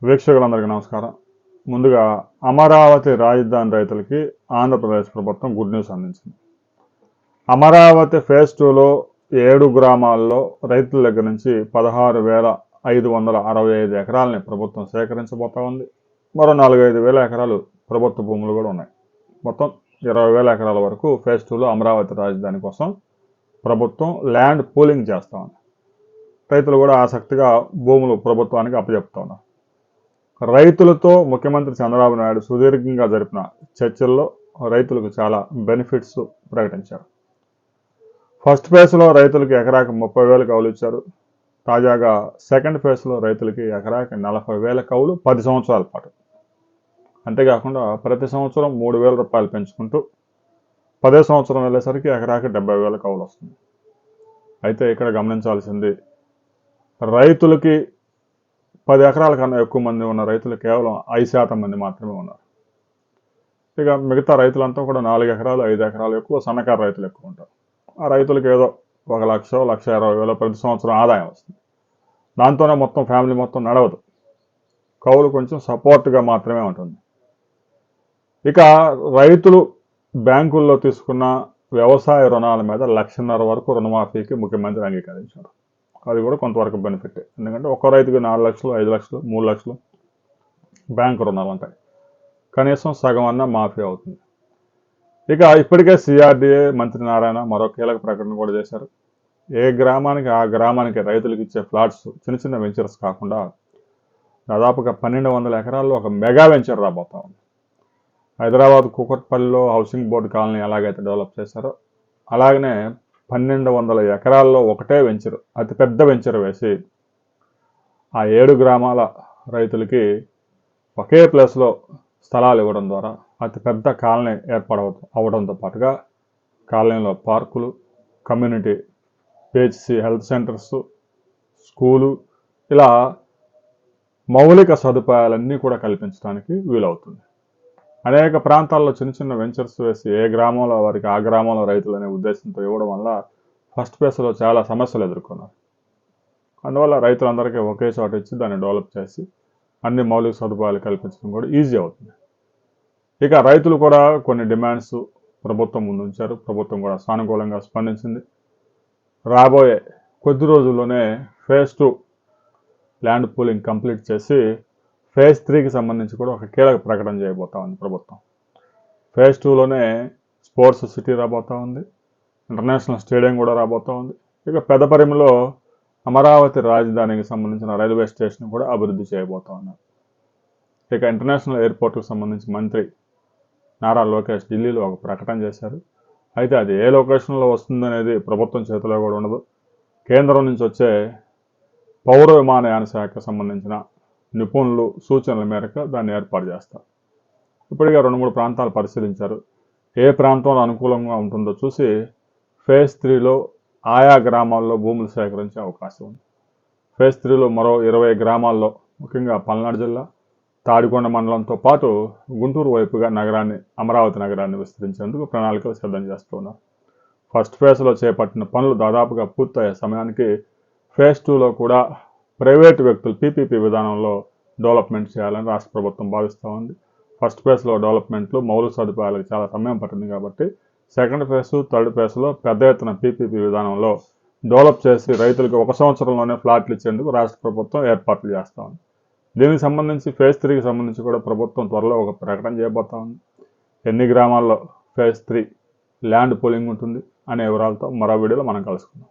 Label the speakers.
Speaker 1: వీక్షకులందరికీ నమస్కారం. ముందుగా అమరావతి రాజధాని రైతులకి ఆంధ్రప్రదేశ్ ప్రభుత్వం గుడ్ న్యూస్ అందించింది. అమరావతి ఫేజ్ 2లో 7 గ్రామాల్లో రైతుల దగ్గర నుంచి 16,565 ఎకరాలని ప్రభుత్వం సేకరించబోతా ఉంది. మరో 45,000 ఎకరాలు ప్రభుత్వ భూములు కూడా ఉన్నాయి. మొత్తం 20,000 ఎకరాల వరకు ఫేజ్ 2లో అమరావతి రాజధాని కోసం ప్రభుత్వం ల్యాండ్ పూలింగ్ చేస్తూ ఉంది. రైతులు కూడా ఆసక్తిగా భూములు ప్రభుత్వానికి అప్పచెప్తా ఉన్నారు. రైతులతో ముఖ్యమంత్రి చంద్రబాబు నాయుడు సుదీర్ఘంగా జరిపిన చర్చల్లో రైతులకు చాలా బెనిఫిట్స్ ప్రకటించారు. ఫస్ట్ ఫేజ్లో రైతులకి ఎకరాకి 30,000 కౌలు ఇచ్చారు. తాజాగా సెకండ్ ఫేజ్లో రైతులకి ఎకరాకి 40,000 కౌలు 10 సంవత్సరాల పాటు. అంతేకాకుండా ప్రతి సంవత్సరం 3,000 రూపాయలు పెంచుకుంటూ 10వ సంవత్సరం వెళ్ళేసరికి ఎకరాకి 70,000 కౌలు వస్తుంది. అయితే ఇక్కడ గమనించాల్సింది, రైతులకి 10 ఎకరాల కన్నా ఎక్కువ మంది ఉన్న రైతులు కేవలం 5% మంది మాత్రమే ఉన్నారు. ఇక మిగతా రైతులంతా కూడా 4 ఎకరాలు 5 ఎకరాలు ఎక్కువ, సన్నకారు రైతులు ఎక్కువ ఉంటారు. ఆ రైతులకు ఏదో 1,00,000 1,20,000 ప్రతి సంవత్సరం ఆదాయం వస్తుంది. దాంతోనే మొత్తం ఫ్యామిలీ మొత్తం నడవదు. కౌలు కొంచెం సపోర్ట్గా మాత్రమే ఉంటుంది. ఇక రైతులు బ్యాంకుల్లో తీసుకున్న వ్యవసాయ రుణాల మీద 1,50,000 వరకు రుణమాఫీకి ముఖ్యమంత్రి అంగీకరించారు. అది కూడా కొంతవరకు బెనిఫిట్. ఎందుకంటే ఒక్కో రైతుకి 4 లక్షలు 5 లక్షలు 3 లక్షలు బ్యాంకు రుణాలు ఉంటాయి. కనీసం సగం అన్న మాఫీ అవుతుంది. ఇక ఇప్పటికే సిఆర్డీఏ మంత్రి నారాయణ మరో కీలక ప్రకటన కూడా చేశారు. ఏ గ్రామానికి ఆ గ్రామానికి రైతులకు ఇచ్చే ఫ్లాట్స్ చిన్న చిన్న వెంచర్స్ కాకుండా దాదాపుగా 1,200 ఎకరాల్లో ఒక మెగా వెంచర్ రాబోతా ఉంది. హైదరాబాద్ కూకట్పల్లిలో హౌసింగ్ బోర్డు కాలనీ ఎలాగైతే డెవలప్ చేశారో అలాగనే 1,200 ఎకరాల్లో ఒకటే వెంచర్, అతిపెద్ద వెంచర్ వేసి ఆ 7 గ్రామాల రైతులకి ఒకే ప్లేస్లో స్థలాలు ఇవ్వడం ద్వారా అతిపెద్ద కాలనీ అవడంతో పాటుగా కాలనీలో పార్కులు, community PHC health centres, school, ఇలా మౌలిక సదుపాయాలన్నీ కూడా కల్పించడానికి వీలవుతుంది. అనేక ప్రాంతాల్లో చిన్న చిన్న వెంచర్స్ వేసి ఏ గ్రామంలో వారికి ఆ గ్రామంలో రైతులు అనే ఉద్దేశంతో ఇవ్వడం వల్ల ఫస్ట్ ఫేజ్లో చాలా సమస్యలు ఎదుర్కొన్నారు. అందువల్ల రైతులందరికీ ఒకే చోట ఇచ్చి దాన్ని డెవలప్ చేసి అన్ని మౌలిక సదుపాయాలు కల్పించడం కూడా ఈజీ అవుతుంది. ఇక రైతులు కూడా కొన్ని డిమాండ్స్ ప్రభుత్వం ముందు ఉంచారు. ప్రభుత్వం కూడా సానుకూలంగా స్పందించింది. రాబోయే కొద్ది రోజుల్లోనే ఫేజ్ 2 ల్యాండ్ పూలింగ్ కంప్లీట్ చేసి ఫేజ్ 3కి సంబంధించి కూడా ఒక కీలక ప్రకటన చేయబోతా ఉంది ప్రభుత్వం. ఫేజ్ 2లోనే స్పోర్ట్స్ సిటీ రాబోతా ఉంది, ఇంటర్నేషనల్ స్టేడియం కూడా రాబోతా ఉంది. ఇక పెదపరిమిలో అమరావతి రాజధానికి సంబంధించిన రైల్వే స్టేషన్ కూడా అభివృద్ధి చేయబోతా ఉన్నారు. ఇక ఇంటర్నేషనల్ ఎయిర్పోర్ట్కి సంబంధించి మంత్రి నారా లోకేష్ ఢిల్లీలో ఒక ప్రకటన చేశారు. అయితే అది ఏ లొకేషన్లో వస్తుందనేది ప్రభుత్వం చేతిలో కూడా ఉండదు. కేంద్రం నుంచి వచ్చే పౌర విమానయాన శాఖకు సంబంధించిన నిపుణులు సూచనల మేరకు దాన్ని ఏర్పాటు చేస్తారు. ఇప్పటికే 2-3 ప్రాంతాలు పరిశీలించారు. ఏ ప్రాంతంలో అనుకూలంగా ఉంటుందో చూసి ఫేజ్ 3లో ఆయా గ్రామాల్లో భూములు సేకరించే అవకాశం ఉంది. ఫేజ్ 3లో మరో 20 గ్రామాల్లో, ముఖ్యంగా పల్నాడు జిల్లా తాడికొండ మండలంతో పాటు గుంటూరు వైపుగా అమరావతి నగరాన్ని విస్తరించేందుకు ప్రణాళికలు సిద్ధం చేస్తున్నారు. ఫస్ట్ ఫేజ్లో చేపట్టిన పనులు దాదాపుగా పూర్తయ్యే సమయానికి ఫేజ్ 2లో కూడా ప్రైవేటు వ్యక్తులు పీపీపీ విధానంలో డెవలప్మెంట్ చేయాలని రాష్ట్ర ప్రభుత్వం భావిస్తూ ఉంది. ఫస్ట్ ఫేజ్లో డెవలప్మెంట్లు మౌలిక సదుపాయాలకు చాలా సమయం పట్టింది కాబట్టి సెకండ్ ఫేజ్, థర్డ్ ఫేజ్లో పెద్ద ఎత్తున పీపీపీ విధానంలో డెవలప్ చేసి రైతులకు 1 సంవత్సరంలోనే ఫ్లాట్లు ఇచ్చేందుకు రాష్ట్ర ప్రభుత్వం ఏర్పాట్లు చేస్తూ ఉంది. దీనికి సంబంధించి ఫేజ్ 3కి సంబంధించి కూడా ప్రభుత్వం త్వరలో ఒక ప్రకటన చేయబోతా ఉంది. ఎన్ని గ్రామాల్లో ఫేజ్ 3 ల్యాండ్ పూలింగ్ ఉంటుంది అనే వివరాలతో మరో వీడియోలో మనం కలుసుకుందాం.